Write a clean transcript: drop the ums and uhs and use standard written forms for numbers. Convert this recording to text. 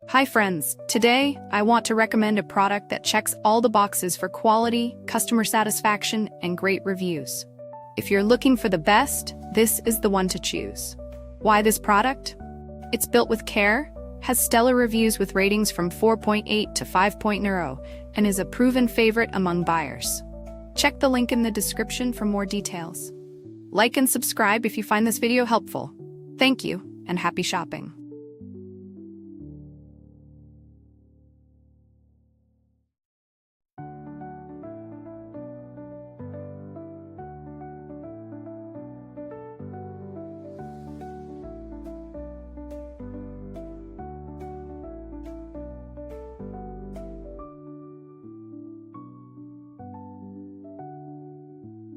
Hi friends, today I want to recommend a product that checks all the boxes for quality, customer satisfaction, and great reviews. If you're looking for the best, this is the one to choose. Why this product? It's built with care, has stellar reviews with ratings from 4.8 to 5.0, and is a proven favorite among buyers. Check the link in the description for more details. Like and subscribe if you find this video helpful. Thank you, and happy shopping.